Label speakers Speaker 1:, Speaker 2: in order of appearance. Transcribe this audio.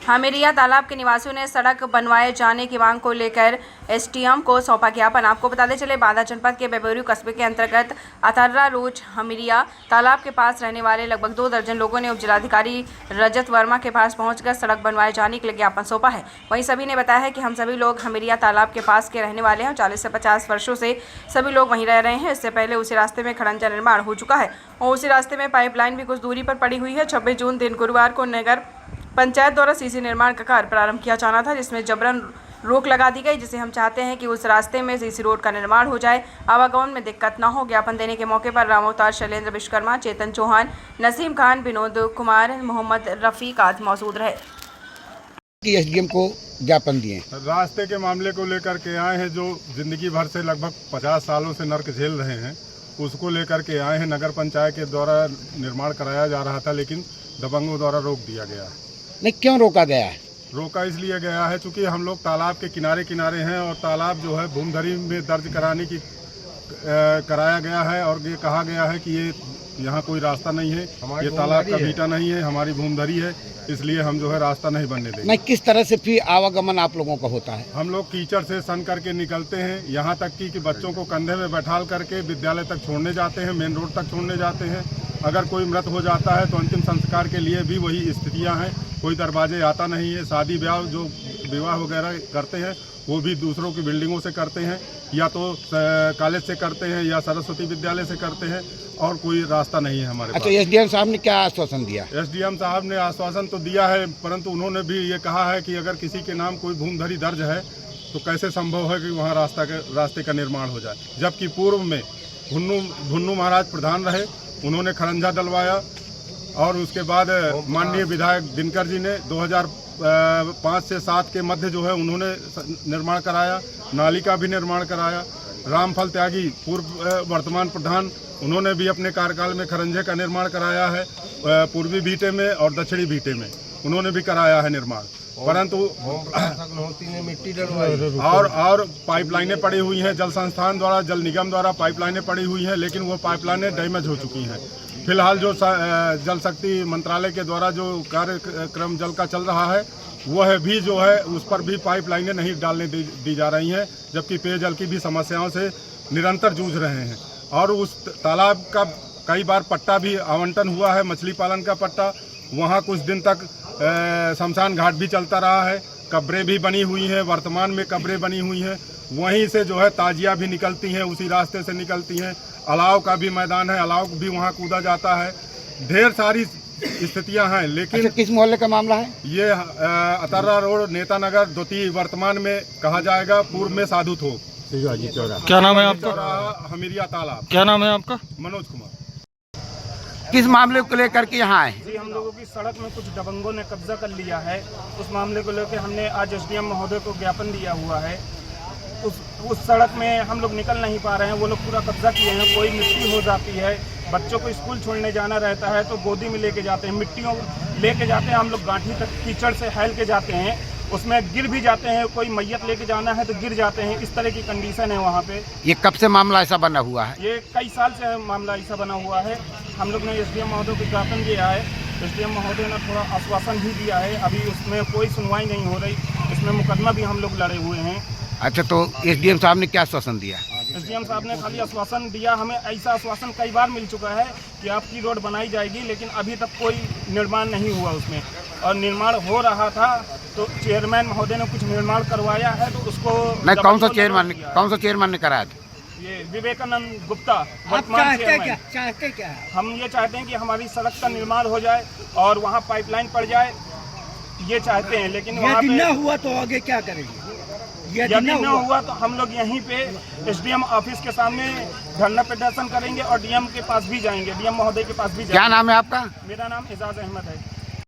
Speaker 1: हमीरिया तालाब के निवासियों ने सड़क बनवाए जाने की मांग को लेकर एसडीएम को सौंपा ज्ञापन। आपको बताते चले बांदा जनपद के बेबेरू कस्बे के अंतर्गत अतर्रा रोज हमीरिया तालाब के पास रहने वाले लगभग 2 दर्जन लोगों ने उपजिलाधिकारी रजत वर्मा के पास पहुंचकर सड़क बनवाए जाने के लिए ज्ञापन सौंपा है। वहीं सभी ने बताया है कि हम सभी लोग हमीरिया तालाब के पास के रहने वाले हैं। 40 से 50 वर्षों से सभी लोग वहीं रह रहे हैं। इससे पहले उसी रास्ते में खड़ंजा निर्माण हो चुका है और उसी रास्ते में पाइपलाइन भी कुछ दूरी पर पड़ी हुई है। 26 जून दिन गुरुवार को नगर पंचायत द्वारा सीसी निर्माण का कार्य प्रारंभ किया जाना था, जिसमें जबरन रोक लगा दी गई, जिसे हम चाहते हैं कि उस रास्ते में सीसी रोड का निर्माण हो जाए, आवागमन में दिक्कत न हो। ज्ञापन देने के मौके पर रामअवतार, शैलेंद्र विश्वकर्मा, चेतन चौहान, नसीम खान, विनोद कुमार, मोहम्मद रफीक आदि मौजूद रहे।
Speaker 2: एसडीएम को ज्ञापन दिए
Speaker 3: रास्ते के मामले को लेकर के आए हैं, जो जिंदगी भर से लगभग 50 सालों से नर्क झेल रहे हैं, उसको लेकर के आए हैं। नगर पंचायत के द्वारा निर्माण कराया जा रहा था, लेकिन दबंगों द्वारा रोक दिया गया।
Speaker 2: नहीं, क्यों रोका गया है?
Speaker 3: रोका इसलिए गया है क्योंकि हम लोग तालाब के किनारे किनारे हैं और तालाब जो है भूमधरी में दर्ज कराने की कराया गया है और ये कहा गया है कि ये यहाँ कोई रास्ता नहीं है, ये तालाब का बीटा नहीं है, हमारी भूमधरी है, इसलिए हम जो है रास्ता नहीं बनने देंगे।
Speaker 2: नहीं, किस तरह से फिर आवागमन आप लोगों का होता है?
Speaker 3: हम लोग कीचड़ से सन करके निकलते हैं, यहाँ तक कि बच्चों को कंधे में बैठाल करके विद्यालय तक छोड़ने जाते हैं, मेन रोड तक छोड़ने जाते हैं। अगर कोई मृत हो जाता है तो अंतिम संस्कार के लिए भी वही स्थितियाँ हैं, कोई दरवाजे आता नहीं है। शादी ब्याह जो विवाह वगैरह करते हैं वो भी दूसरों की बिल्डिंगों से करते हैं, या तो कॉलेज से करते हैं या सरस्वती विद्यालय से करते हैं, और कोई रास्ता नहीं है हमारे पास।
Speaker 2: एसडीएम साहब ने क्या आश्वासन दिया?
Speaker 3: एसडीएम साहब ने आश्वासन तो दिया है, परंतु उन्होंने भी ये कहा है कि अगर किसी के नाम कोई भूमधरी दर्ज है तो कैसे संभव है कि वहाँ रास्ते का निर्माण हो जाए। जबकि पूर्व में भुन्नू महाराज प्रधान रहे, उन्होंने खड़ंजा डलवाया और उसके बाद माननीय विधायक दिनकर जी ने 2005 से 7 के मध्य जो है उन्होंने निर्माण कराया, नाली का भी निर्माण कराया। रामफल त्यागी पूर्व वर्तमान प्रधान, उन्होंने भी अपने कार्यकाल में खरंजे का निर्माण कराया है, पूर्वी बीटे में और दक्षिणी बीटे में उन्होंने भी कराया है निर्माण, परंतु
Speaker 2: मिट्टी डलवाई
Speaker 3: और पाइपलाइनें पड़ी हुई हैं। जल संस्थान द्वारा, जल निगम द्वारा पाइपलाइनें पड़ी हुई हैं, लेकिन वो पाइपलाइनें डैमेज हो चुकी हैं। फिलहाल जो जल शक्ति मंत्रालय के द्वारा जो कार्यक्रम जल का चल रहा है वह भी जो है उस पर भी पाइपलाइनें नहीं डालने दी जा रही हैं, जबकि पेयजल की भी समस्याओं से निरंतर जूझ रहे हैं। और उस तालाब का कई बार पट्टा भी आवंटन हुआ है, मछली पालन का पट्टा, वहाँ कुछ दिन तक शमशान घाट भी चलता रहा है, कब्रें भी बनी हुई हैं, वर्तमान में कब्रें बनी हुई हैं, वहीं से जो है ताजिया भी निकलती हैं, उसी रास्ते से निकलती हैं। अलाव का भी मैदान है, अलाव भी वहाँ कूदा जाता है, ढेर सारी स्थितियां हैं। लेकिन
Speaker 2: किस मोहल्ले का मामला है
Speaker 3: ये? अतर्रा रोड, नेता नगर, द्वितीय वर्तमान में कहा जाएगा, पूर्व में साधु थोक।
Speaker 4: क्या नाम है आपका?
Speaker 3: हमीरिया तालाब।
Speaker 4: क्या नाम है आपका?
Speaker 3: मनोज कुमार।
Speaker 2: किस मामले को लेकर के यहाँ आए?
Speaker 5: जी, हम लोगों की सड़क में कुछ दबंगों ने कब्जा कर लिया है, उस मामले को लेकर हमने आज एसडीएम महोदय को ज्ञापन दिया हुआ है। उस सड़क में हम लोग निकल नहीं पा रहे हैं, वो लोग पूरा कब्जा किए हैं। कोई मिट्टी हो जाती है, बच्चों को स्कूल छोड़ने जाना रहता है तो गोदी में लेके जाते हैं, मिट्टियों लेके जाते हैं, हम लोग गांठी तक कीचड़ से हैल के जाते हैं, उसमें गिर भी जाते हैं, कोई मैयत लेके जाना है तो गिर जाते हैं। इस तरह की कंडीशन है वहाँ पे।
Speaker 2: ये कब से मामला ऐसा बना हुआ है?
Speaker 5: ये कई साल से मामला ऐसा बना हुआ है। हम लोग ने एसडीएम महोदय को ज्ञापन दिया है, एसडीएम महोदय ने थोड़ा आश्वासन भी दिया है, अभी उसमें कोई सुनवाई नहीं हो रही, इसमें मुकदमा भी हम लोग लड़े हुए हैं।
Speaker 2: अच्छा, तो एसडीएम साहब ने क्या आश्वासन दिया?
Speaker 5: एसडीएम साहब ने खाली आश्वासन दिया, हमें ऐसा आश्वासन कई बार मिल चुका है कि आपकी रोड बनाई जाएगी, लेकिन अभी तक कोई निर्माण नहीं हुआ उसमें। और निर्माण हो रहा था तो चेयरमैन महोदय ने कुछ निर्माण करवाया है, तो उसको
Speaker 2: नहीं, कौन सा चेयरमैन ने कराया था?
Speaker 5: ये विवेकानंद गुप्ता वर्तमान चेयरमैन। चाहते क्या है? हम ये चाहते हैं कि हमारी सड़क का निर्माण हो जाए और वहाँ पाइपलाइन पड़ जाए, ये चाहते हैं। लेकिन वहाँ पे
Speaker 6: न हुआ तो आगे क्या करेंगे?
Speaker 5: यदि न हुआ तो हम लोग यहीं पे एसडीएम ऑफिस के सामने धरना प्रदर्शन करेंगे और डीएम के पास भी जाएंगे, डीएम महोदय के पास भी जाएंगे।
Speaker 2: क्या नाम है आपका?
Speaker 5: मेरा नाम एजाज अहमद है।